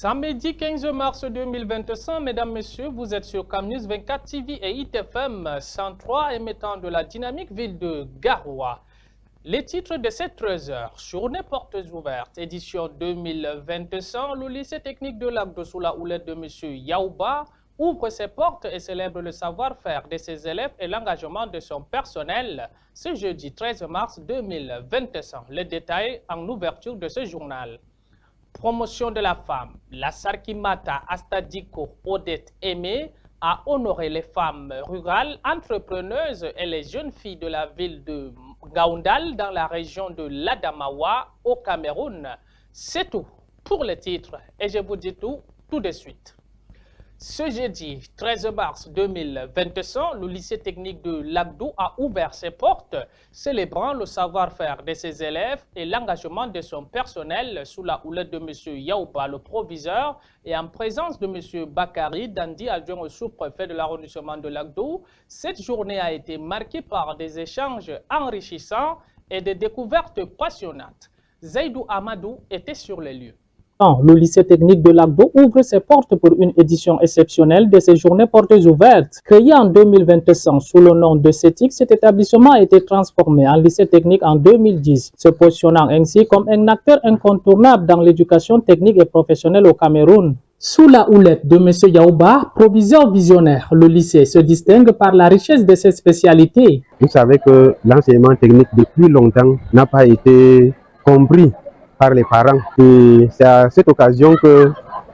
Samedi 15 mars 2025, mesdames, messieurs, vous êtes sur Camnews 24 TV et ITFM 103 émettant de la dynamique ville de Garoua. Les titres de cette 13h, journée portes ouvertes, édition 2025, le lycée technique de Lagdo sous la houlette de M. Yaouba ouvre ses portes et célèbre le savoir-faire de ses élèves et l'engagement de son personnel ce jeudi 13 mars 2025. Les détails en ouverture de ce journal. Promotion de la femme, la Sarkimata Astadiko Odette Aimé a honoré les femmes rurales, entrepreneuses et les jeunes filles de la ville de Ngaoundal dans la région de l'Adamawa au Cameroun. C'est tout pour les titres et je vous dis tout de suite. Ce jeudi 13 mars 2025, le lycée technique de Lagdo a ouvert ses portes, célébrant le savoir-faire de ses élèves et l'engagement de son personnel sous la houlette de M. Yaouba, le proviseur, et en présence de M. Bakari Dandi, adjoint au sous-préfet de l'arrondissement de Lagdo. Cette journée a été marquée par des échanges enrichissants et des découvertes passionnantes. Zaidou Amadou était sur les lieux. Le lycée technique de Lagdo ouvre ses portes pour une édition exceptionnelle de ses journées portes ouvertes. Créé en 2025 sous le nom de CETIC, cet établissement a été transformé en lycée technique en 2010, se positionnant ainsi comme un acteur incontournable dans l'éducation technique et professionnelle au Cameroun. Sous la houlette de M. Yaouba, proviseur visionnaire, le lycée se distingue par la richesse de ses spécialités. Vous savez que l'enseignement technique depuis longtemps n'a pas été compris par les parents. Et c'est à cette occasion que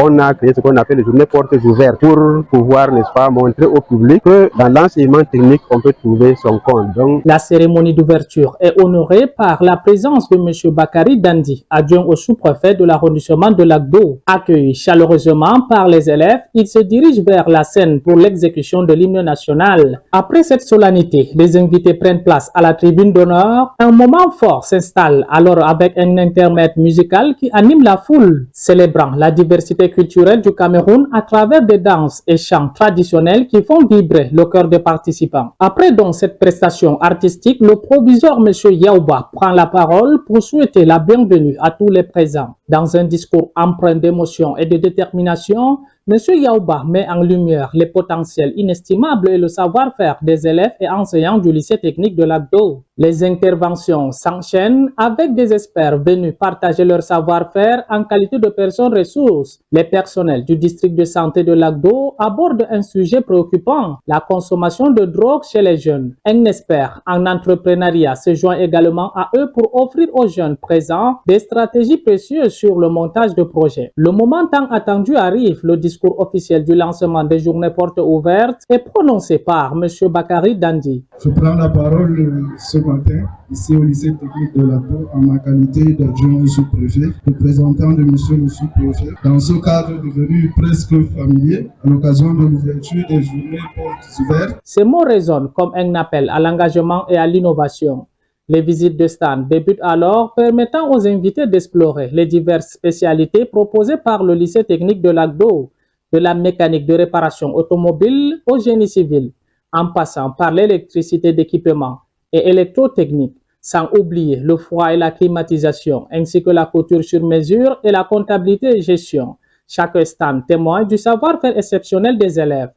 on a créé ce qu'on appelle les journées portes ouvertes pour pouvoir, n'est-ce pas, montrer au public que dans l'enseignement technique, on peut trouver son compte. Donc, la cérémonie d'ouverture est honorée par la présence de M. Bakari Dandi, adjoint au sous-préfet de l'arrondissement de Lagdo. Accueilli chaleureusement par les élèves, il se dirige vers la scène pour l'exécution de l'hymne national. Après cette solennité, les invités prennent place à la tribune d'honneur. Un moment fort s'installe alors avec un intermède musical qui anime la foule, célébrant la diversité culturelle du Cameroun à travers des danses et chants traditionnels qui font vibrer le cœur des participants. Après donc cette prestation artistique, le proviseur M. Yaouba prend la parole pour souhaiter la bienvenue à tous les présents. Dans un discours empreint d'émotion et de détermination, M. Yaouba met en lumière les potentiels inestimables et le savoir-faire des élèves et enseignants du lycée technique de Lagdo. Les interventions s'enchaînent avec des experts venus partager leur savoir-faire en qualité de personnes ressources. Les personnels du district de santé de Lagdo abordent un sujet préoccupant, la consommation de drogue chez les jeunes. Un expert en entrepreneuriat se joint également à eux pour offrir aux jeunes présents des stratégies précieuses sur le montage de projets. Le moment tant attendu arrive, le discours officiel du lancement des journées portes ouvertes est prononcé par M. Bakari Dandi. Je prends la parole ce matin ici au lycée technique de Lagdo en ma qualité d'adjoint au sous-préfet, représentant de M. le sous-préfet, dans ce cadre devenu presque familier à l'occasion de l'ouverture des journées portes ouvertes. Ces mots résonnent comme un appel à l'engagement et à l'innovation. Les visites de stand débutent alors, permettant aux invités d'explorer les diverses spécialités proposées par le lycée technique de Lagdo, de la mécanique de réparation automobile au génie civil, en passant par l'électricité d'équipement et électrotechnique, sans oublier le froid et la climatisation, ainsi que la couture sur mesure et la comptabilité et gestion. Chaque stand témoigne du savoir-faire exceptionnel des élèves.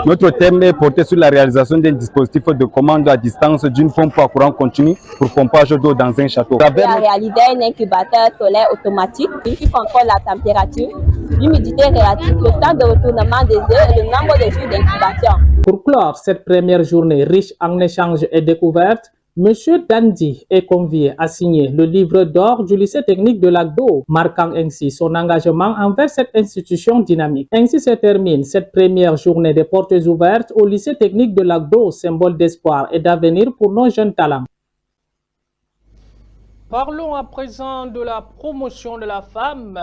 Notre thème est porté sur la réalisation d'un dispositif de commande à distance d'une pompe à courant continu pour pompage d'eau dans un château. On a réalisé un incubateur solaire automatique qui contrôle la température, l'humidité relative, le temps de retournement des œufs et le nombre de jours d'incubation. Pour clore cette première journée riche en échanges et découvertes, M. Dandi est convié à signer le livre d'or du lycée technique de Lagdo, marquant ainsi son engagement envers cette institution dynamique. Ainsi se termine cette première journée des portes ouvertes au lycée technique de Lagdo, symbole d'espoir et d'avenir pour nos jeunes talents. Parlons à présent de la promotion de la femme.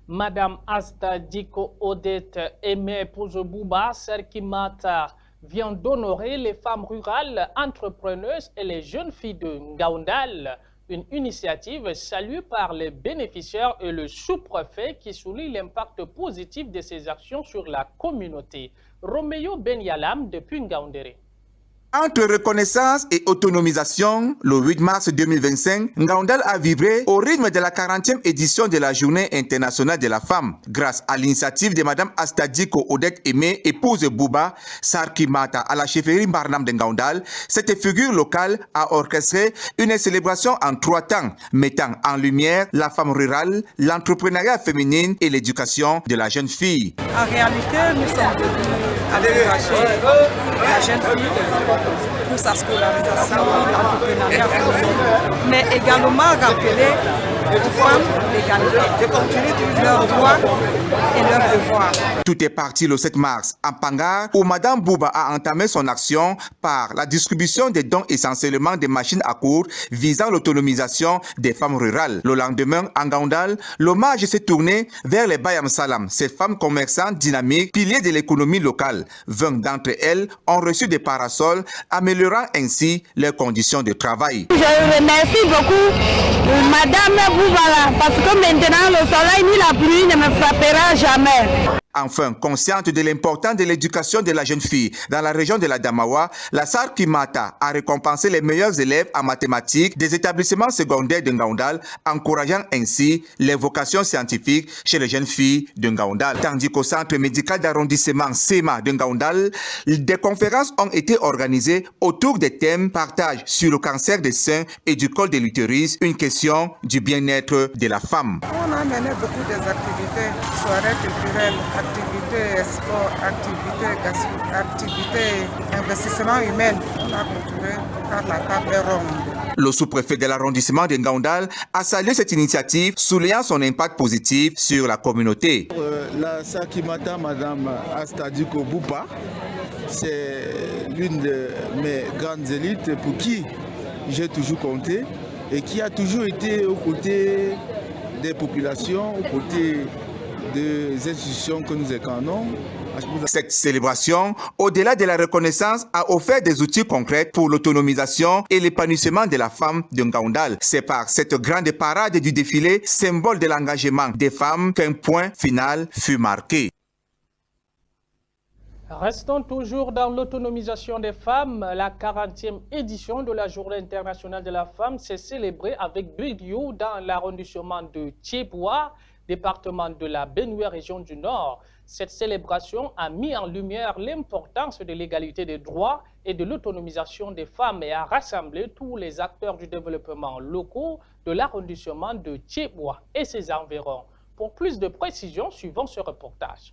Madame Asta Diko Odette Aimé Pouzebouba Serkimata vient d'honorer les femmes rurales, entrepreneuses et les jeunes filles de Ngaoundal. Une initiative saluée par les bénéficiaires et le sous-préfet qui souligne l'impact positif de ces actions sur la communauté. Roméo Ben Yalam depuis Ngaoundéré. Entre reconnaissance et autonomisation, le 8 mars 2025, Ngaoundal a vibré au rythme de la 40e édition de la Journée internationale de la femme. Grâce à l'initiative de Mme Astadiko Odette Aimé, épouse Bouba Sarkimata à la chefferie Barnam de Ngaoundal, cette figure locale a orchestré une célébration en 3 temps, mettant en lumière la femme rurale, l'entrepreneuriat féminin et l'éducation de la jeune fille. En réalité, nous sommes venus encourager la jeune fille pour sa scolarisation, l'entrepreneuriat féminin, mais également rappeler aux femmes l'égalité, leurs droits et leurs devoirs. Tout est parti le 7 mars à Pangar, où Mme Bouba a entamé son action par la distribution des dons essentiellement des machines à coudre visant l'autonomisation des femmes rurales. Le lendemain, en Ngaoundal, l'hommage s'est tourné vers les Bayam Salam, ces femmes commerçantes dynamiques, piliers de l'économie locale. 20 d'entre elles ont reçu des parasols, améliorant ainsi leurs conditions de travail. Je remercie beaucoup Madame Boubala parce que maintenant le soleil ni la pluie ne me frappera jamais. Enfin, consciente de l'importance de l'éducation de la jeune fille dans la région de la Damawa, la Sarkimata a récompensé les meilleurs élèves en mathématiques des établissements secondaires de Ngaoundal, encourageant ainsi les vocations scientifiques chez les jeunes filles de Ngaoundal. Tandis qu'au centre médical d'arrondissement SEMA de Ngaoundal, des conférences ont été organisées autour des thèmes partage sur le cancer des seins et du col de l'utérus, une question du bien-être de la femme. On a mené beaucoup d'activités, soirées culturelles, activités sport, activités investissement humain. On a continué par la table ronde. Le sous-préfet de l'arrondissement de Ngaoundal a salué cette initiative, soulignant son impact positif sur la communauté. La Sarkimata, Madame Astadiko Bouba, c'est l'une de mes grandes élites pour qui j'ai toujours compté et qui a toujours été aux côtés des populations, aux côtés des institutions que nous incarnons. Cette célébration, au-delà de la reconnaissance, a offert des outils concrets pour l'autonomisation et l'épanouissement de la femme de Ngaoundal. C'est par cette grande parade du défilé, symbole de l'engagement des femmes, qu'un point final fut marqué. Restons toujours dans l'autonomisation des femmes. La 40e édition de la Journée internationale de la femme s'est célébrée avec brio dans l'arrondissement de Thiébois, département de la Benue, région du Nord. Cette célébration a mis en lumière l'importance de l'égalité des droits et de l'autonomisation des femmes et a rassemblé tous les acteurs du développement locaux de l'arrondissement de Thiébois et ses environs. Pour plus de précisions, suivons ce reportage.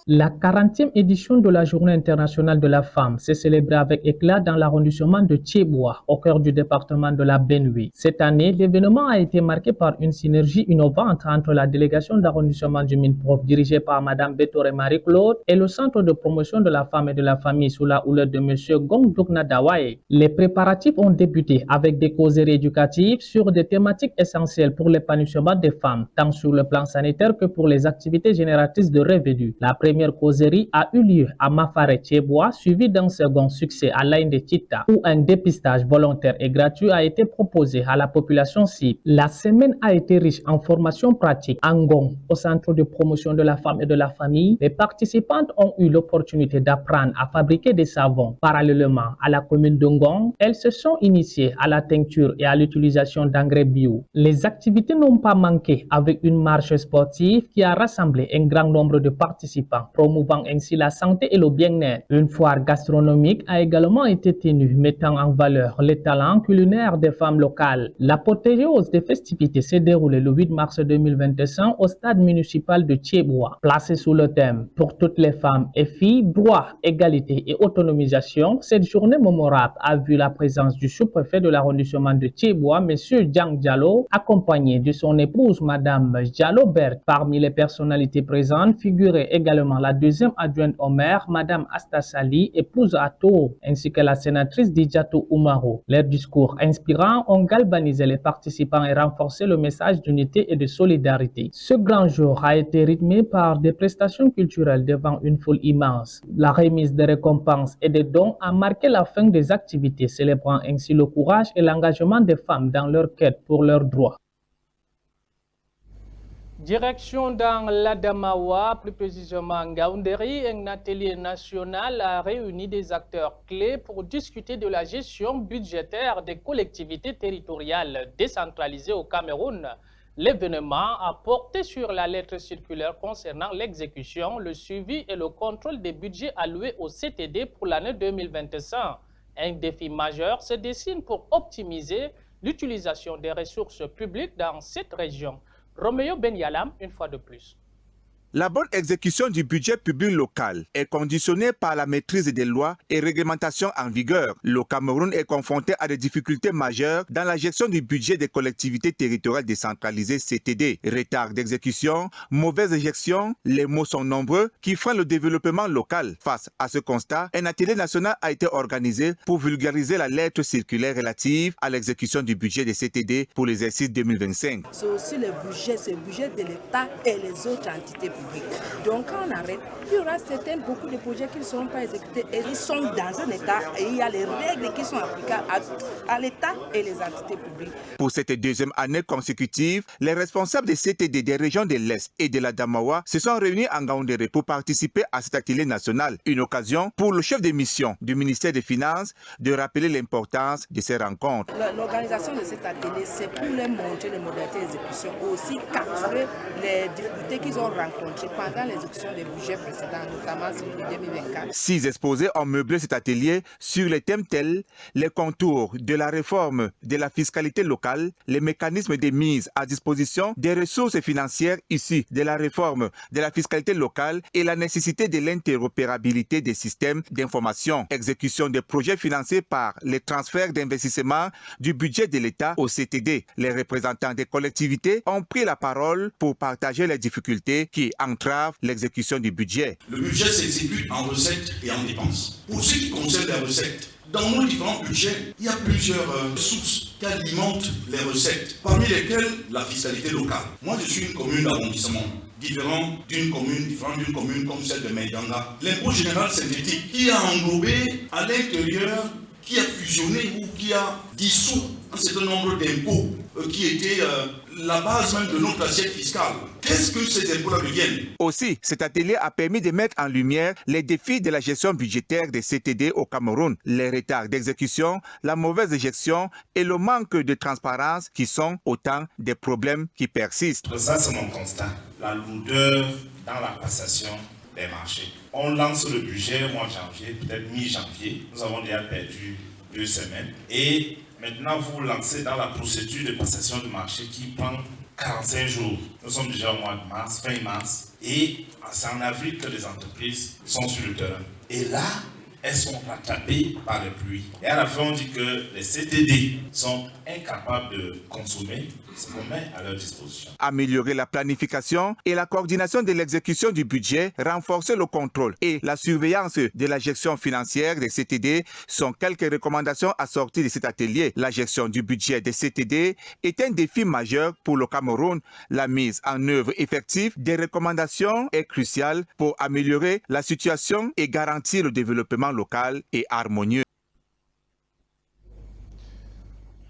La 40e édition de la Journée internationale de la femme s'est célébrée avec éclat dans l'arrondissement de Thiébois, au cœur du département de la Benue. Cette année, l'événement a été marqué par une synergie innovante entre la délégation d'arrondissement du MINPROF dirigée par Mme Bétoré Marie-Claude et le Centre de promotion de la femme et de la famille sous la houlette de M. Gongdokna Dawaye. Les préparatifs ont débuté avec des causeries éducatives sur des thématiques essentielles pour l'épanouissement des femmes, tant sur le plan sanitaire que pour les activités génératrices de revenus. La première causerie a eu lieu à Mafare Thiébois, suivi d'un second succès à Laïn de Tita, où un dépistage volontaire et gratuit a été proposé à la population cible. La semaine a été riche en formations pratiques. À Ngong, au Centre de promotion de la femme et de la famille, les participantes ont eu l'opportunité d'apprendre à fabriquer des savons. Parallèlement à la commune de Ngong, elles se sont initiées à la teinture et à l'utilisation d'engrais bio. Les activités n'ont pas manqué avec une marche sportive qui a rassemblé un grand nombre de participants, promouvant ainsi la santé et le bien-être. Une foire gastronomique a également été tenue, mettant en valeur les talents culinaires des femmes locales. L'apothéose des festivités s'est déroulée le 8 mars 2025 au stade municipal de Thiébois, placé sous le thème « Pour toutes les femmes et filles, droit, égalité et autonomisation ». Cette journée mémorable a vu la présence du sous-préfet de l'arrondissement de Thiébois, M. Djang Diallo, accompagné de son épouse, Mme Diallo Berthe. Parmi les personnalités présentes figurait également la deuxième adjointe au maire, Mme Asta Sali, épouse à Togo, ainsi que la sénatrice Dijatou Oumaro. Leurs discours inspirants ont galvanisé les participants et renforcé le message d'unité et de solidarité. Ce grand jour a été rythmé par des prestations culturelles devant une foule immense. La remise des récompenses et des dons a marqué la fin des activités, célébrant ainsi le courage et l'engagement des femmes dans leur quête pour leurs droits. Direction dans l'Adamawa, plus précisément Ngaoundéry, un atelier national a réuni des acteurs clés pour discuter de la gestion budgétaire des collectivités territoriales décentralisées au Cameroun. L'événement a porté sur la lettre circulaire concernant l'exécution, le suivi et le contrôle des budgets alloués au CTD pour l'année 2025. Un défi majeur se dessine pour optimiser l'utilisation des ressources publiques dans cette région. Roméo Benyalam, une fois de plus. La bonne exécution du budget public local est conditionnée par la maîtrise des lois et réglementations en vigueur. Le Cameroun est confronté à des difficultés majeures dans la gestion du budget des collectivités territoriales décentralisées CTD. Retard d'exécution, mauvaise gestion, les maux sont nombreux qui freinent le développement local. Face à ce constat, un atelier national a été organisé pour vulgariser la lettre circulaire relative à l'exécution du budget des CTD pour l'exercice 2025. C'est aussi le budget de l'État et les autres entités publiques. Donc quand on arrête, il y aura beaucoup de projets qui ne seront pas exécutés et ils sont dans un État et il y a les règles qui sont applicables à l'État et les entités publiques. Pour cette deuxième année consécutive, les responsables des CTD des régions de l'Est et de la Damawa se sont réunis en Ngaoundéry pour participer à cet atelier national. Une occasion pour le chef de mission du ministère des Finances de rappeler l'importance de ces rencontres. L'organisation de cet atelier, c'est pour leur montrer les modalités d'exécution, aussi capturer les difficultés qu'ils ont rencontrées pendant l'exécution des budgets précédents, notamment celui de 2024. 6 exposés ont meublé cet atelier sur les thèmes tels les contours de la réforme de la fiscalité locale, les mécanismes de mise à disposition des ressources financières issues de la réforme de la fiscalité locale et la nécessité de l'interopérabilité des systèmes d'information, exécution des projets financés par les transferts d'investissement du budget de l'État au CTD. Les représentants des collectivités ont pris la parole pour partager les difficultés qui entrave l'exécution du budget. Le budget s'exécute en recettes et en dépenses. Pour ce qui concerne les recettes, dans nos différents budgets, il y a plusieurs sources qui alimentent les recettes, parmi lesquelles la fiscalité locale. Moi, je suis une commune d'arrondissement, différente d'une commune comme celle de Maïdanga. L'impôt général synthétique qui a englobé à l'intérieur, qui a fusionné ou qui a dissous un certain nombre d'impôts qui étaient la base même de notre assiette fiscale. Qu'est-ce que ces impôts-là deviennent? Aussi, cet atelier a permis de mettre en lumière les défis de la gestion budgétaire des CTD au Cameroun, les retards d'exécution, la mauvaise gestion et le manque de transparence qui sont autant des problèmes qui persistent. Ça, c'est mon constat. La lourdeur dans la passation des marchés. On lance le budget au mois de janvier, peut-être mi-janvier. Nous avons déjà perdu 2 semaines. Et maintenant, vous lancez dans la procédure de passation de marché qui prend 45 jours. Nous sommes déjà au mois de mars, fin mars. Et c'est en avril que les entreprises sont sur le terrain. Et là, elles sont rattrapées par les pluies. Et à la fin, on dit que les CTD sont incapables de consommer ce qu'on met à leur disposition. Améliorer la planification et la coordination de l'exécution du budget, renforcer le contrôle et la surveillance de la gestion financière des CTD sont quelques recommandations assorties de cet atelier. La gestion du budget des CTD est un défi majeur pour le Cameroun. La mise en œuvre effective des recommandations est cruciale pour améliorer la situation et garantir le développement local et harmonieux.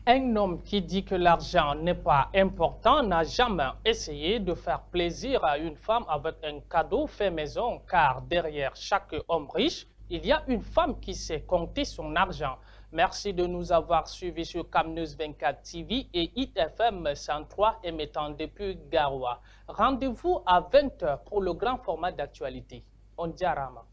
Un homme qui dit que l'argent n'est pas important n'a jamais essayé de faire plaisir à une femme avec un cadeau fait maison, car derrière chaque homme riche, il y a une femme qui sait compter son argent. Merci de nous avoir suivis sur CamNews 24 TV et ITFM 103 émettant depuis Garoua. Rendez-vous à 20h pour le grand format d'actualité. On diarama.